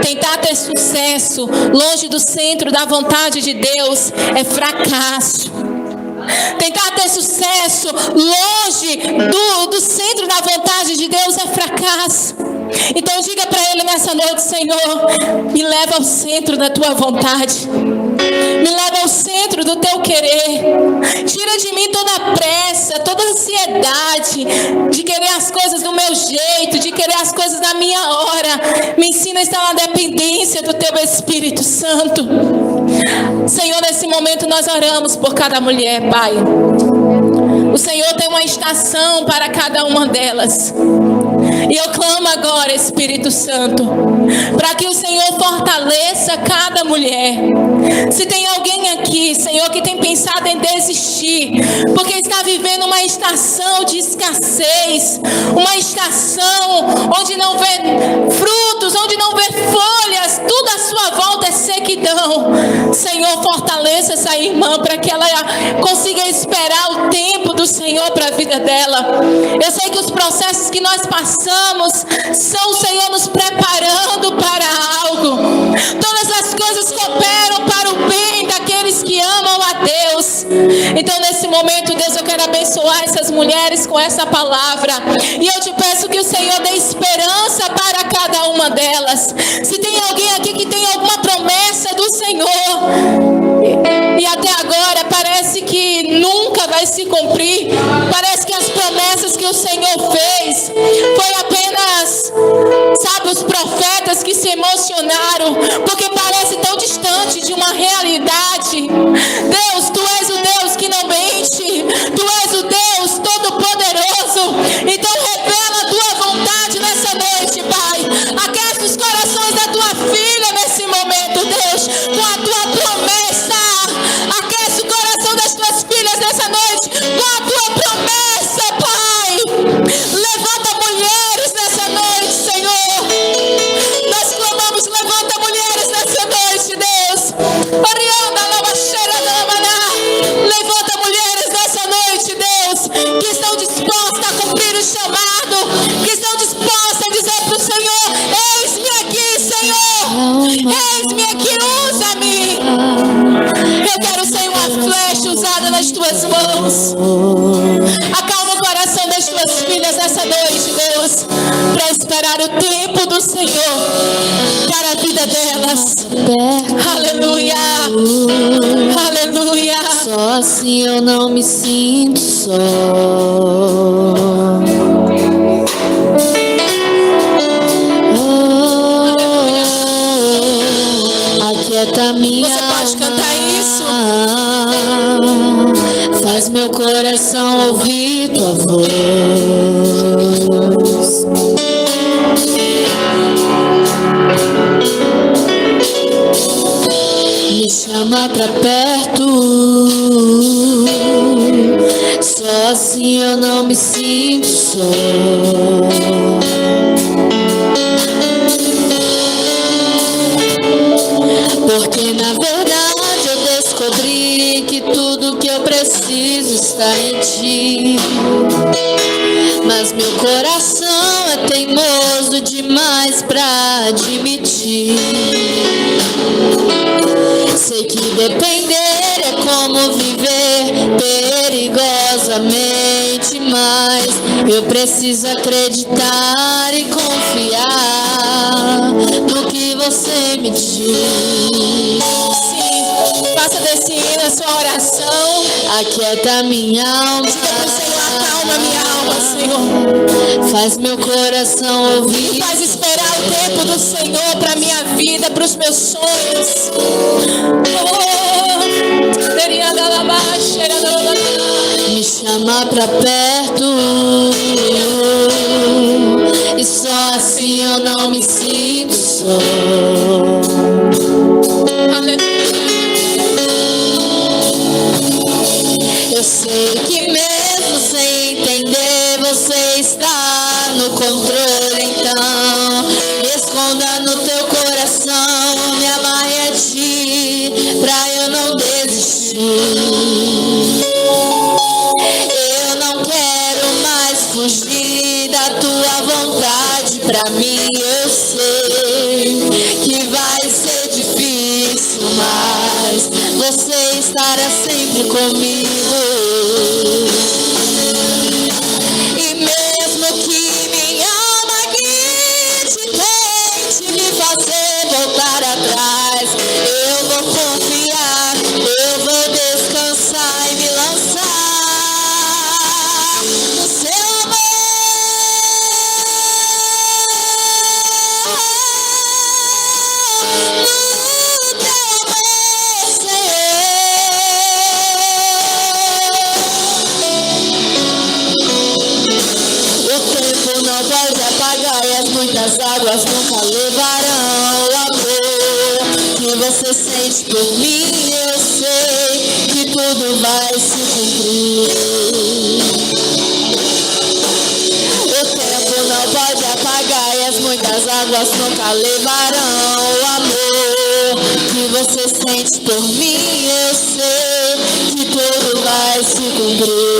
Tentar ter sucesso longe do centro da vontade de Deus é fracasso. Tentar ter sucesso longe do centro da vontade de Deus é fracasso. Então diga para Ele nessa noite: Senhor, me leva ao centro da tua vontade, me leva ao centro do teu querer. Tira de mim toda a pressa, toda a ansiedade de querer as coisas do meu jeito, de querer as coisas da minha hora. Me ensina a estar na dependência do teu Espírito Santo. Senhor, nesse momento nós oramos por cada mulher, Pai. O Senhor tem uma estação para cada uma delas. E eu clamo agora, Espírito Santo, para que o Senhor fortaleça cada mulher. Se tem alguém aqui, Senhor, que tem pensado em desistir, porque está vivendo uma estação de escassez, uma estação onde não vê frutos, onde não vê folhas, tudo à sua volta é sequidão. Senhor, fortaleça essa irmã para que ela consiga esperar o tempo do Senhor para a vida dela. Eu sei que os processos que nós passamos são o Senhor nos preparando para algo. Todas as coisas cooperam para o bem daqueles que amam a Deus. Então nesse momento, Deus, eu quero abençoar essas mulheres com essa palavra. E eu te peço que o Senhor dê esperança para cada uma delas. Se tem alguém aqui que tem alguma promessa do Senhor e até agora parece que nunca vai se cumprir, parece que as promessas que o Senhor fez foi apenas, sabe, os profetas que se emocionaram, porque parece tão distante de uma realidade. Deus, Tu és o Deus que não mente, Tu és o Deus Todo-Poderoso. Então revela a Tua vontade nessa noite, Pai. Aquece os corações da Tua filha nesse momento, Deus, com a Tua promessa. Aquece o coração das Tuas filhas nessa noite com a Tua promessa, Pai. Levanta mulheres nessa noite, Senhor. Nós clamamos, levanta mulheres nessa noite, Deus. Levanta mulheres nessa noite, Deus, que estão dispostas a cumprir o chamado, que estão dispostas a dizer para o Senhor: eis-me aqui, Senhor, eis-me aqui, usa-me. Eu quero ser uma flecha usada nas Tuas mãos. Acalma o coração das Tuas filhas nessa noite, Deus, para esperar o tempo do Senhor para a vida delas. Aleluia, aleluia. Só assim eu não me sinto só. Aquieta minha Você pode cantar isso? Faz meu coração ouvir Tua voz. Me chama pra perto. Só assim eu não me sinto só. Porque na verdade eu descobri que tudo que eu preciso está em Ti. Mas meu coração é teimoso demais pra admitir. Sei que depender é como viver perigosamente, mas eu preciso acreditar e confiar no que Você me diz. Sim, faça desse hino a sua oração. Aquieta minha alma. Diga para o Senhor: acalma minha alma, Senhor. Faz meu coração ouvir. Faz esperar o tempo do Senhor para minha vida, para os meus sonhos. Me chamar pra perto. E só assim eu não me sinto só. Eu sei que mesmo sem entender Você está no controle. Então me esconda no Teu coração, me amarre a Ti, pra eu não desistir. estará sempre comigo. E mesmo que minha alma grite, tente me fazer voltar atrás, eu vou confiar, eu vou descansar e me lançar no seu amor. Muitas águas nunca levarão o amor que você sente por mim. Eu sei que tudo vai se cumprir. O tempo não pode apagar e as muitas águas nunca levarão o amor que você sente por mim. Eu sei que tudo vai se cumprir.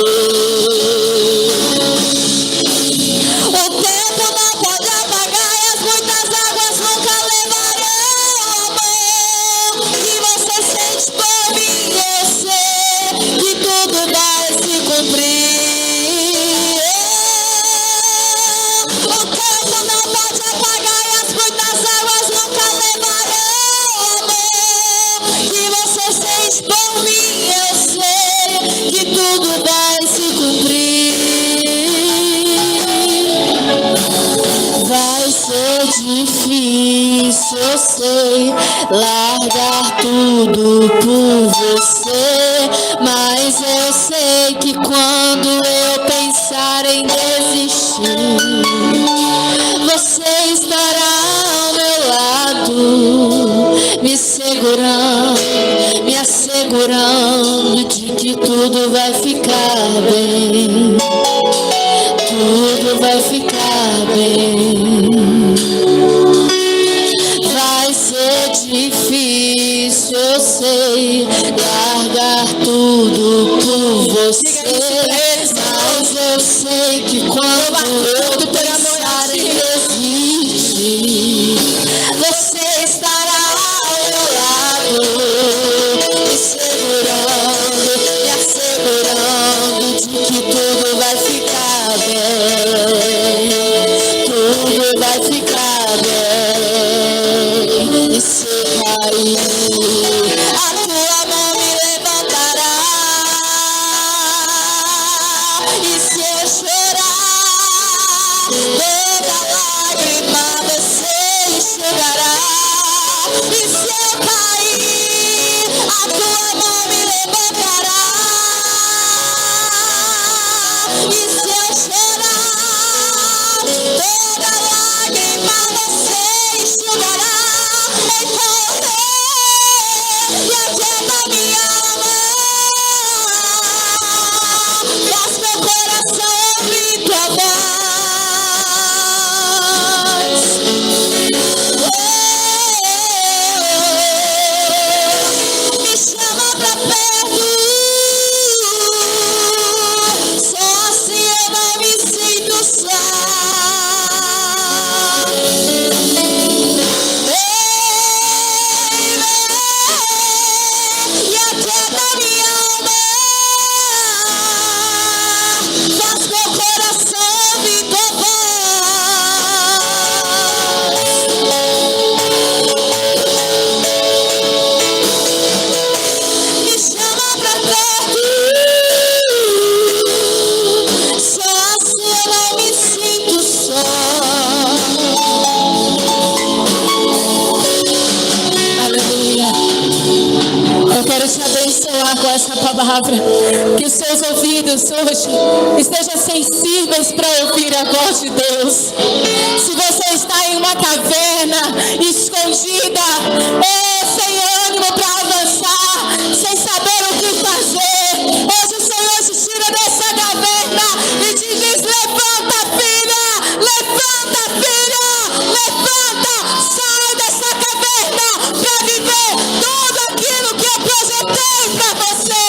Difícil, eu sei, largar tudo por você, mas eu sei que quando eu pensar em desistir, você estará ao meu lado, me segurando, me assegurando de que tudo vai ficar bem, tudo vai ficar bem. Vai ser difícil, eu sei, largar tudo por você, mas eu sei que quando eu pensar em desistir, você estará ao meu lado, me segurando, me assegurando de que tudo vai ficar bem, tudo vai ficar bem. E se eu cair, a tua mão me levantará. E se eu chorar, toda lágrima você enxugará. E se eu cair, a tua mão me levantará. E se eu chorar, toda lágrima você enxugará. E aquieta minha alma, faz meu coração ouvir tua voz. Me chama pra perto, só assim eu não me sinto só. E aquieta minha alma, faz meu coração ouvir tua voz. Me chama pra perto, só assim eu não me sinto só. Aleluia. Eu quero te abençoar com essa palavra, que os seus ouvidos hoje estejam sensíveis para ouvir a voz de Deus. Se você está em uma caverna escondida, sem ânimo para avançar, sem saber o que fazer, hoje o Senhor te tira dessa caverna e te diz: levanta, filha, levanta, filha, levanta, sai dessa caverna para viver tudo aquilo que eu projetei para você.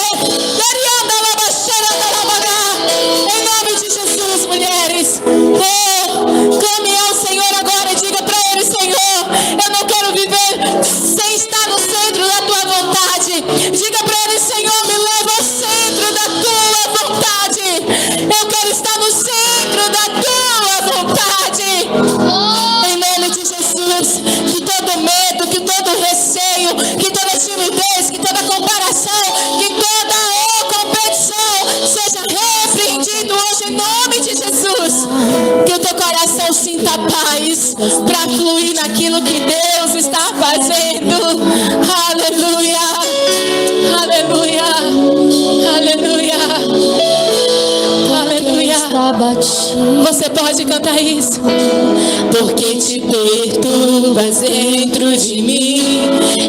Em nome de Jesus, mulheres, clame ao Senhor agora e diga para Ele: Senhor, eu não quero viver sem paz, que todo medo, que todo receio, que toda timidez, que toda comparação, que toda competição seja repreendido hoje em nome de Jesus. Que o teu coração sinta paz para fluir naquilo que Deus está fazendo. Aleluia, aleluia, aleluia, aleluia. Você pode cantar isso. Porque te perturbas dentro de mim,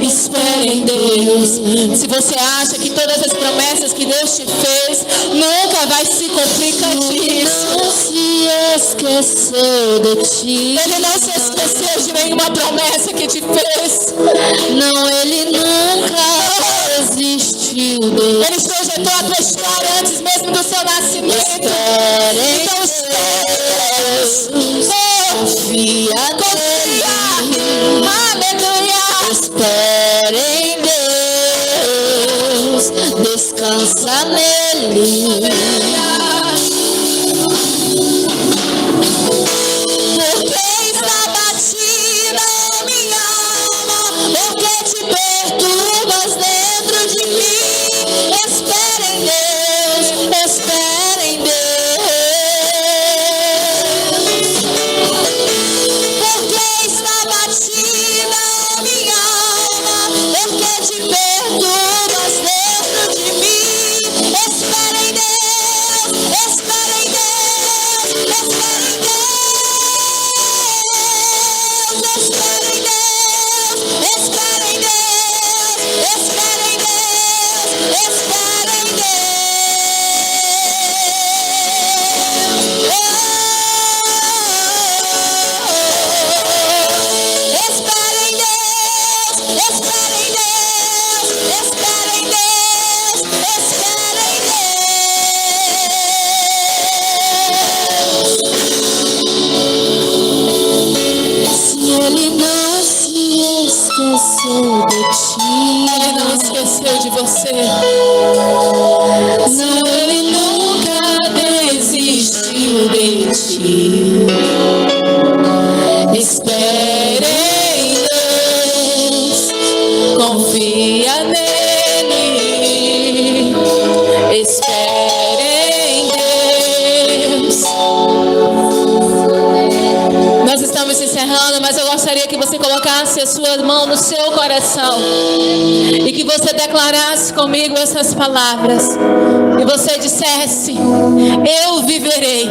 espera em Deus. Se você acha que todas as promessas que Deus te fez nunca vai se complicar disso, não se esqueceu de ti. Ele não se esqueceu de nenhuma promessa que te fez. Não, ele nunca desistiu de ti. Ele projetou a tua história antes mesmo do seu nascimento. Então confia, confia, aleluia. Espera em Deus, descansa nele. Porque está batida minha alma, porque te perturbas dentro de mim. Espera em Deus, espera em Deus. Ele não esqueceu de você. Não, ele nunca desistiu de ti. Espere em Deus, confia nele. Espere em Deus. Nós estamos encerrando, mas eu gostaria que você colocasse a sua mão no seu coração e que você declarasse comigo essas palavras e você dissesse: eu viverei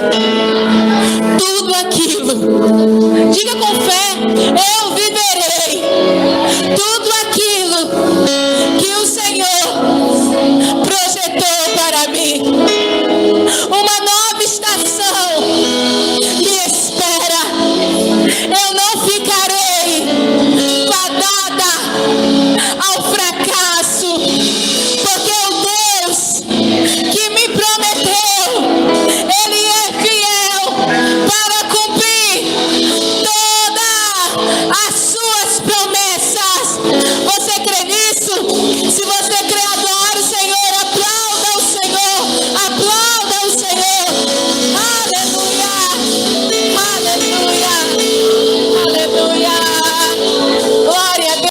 tudo aquilo. Diga com fé: eu viverei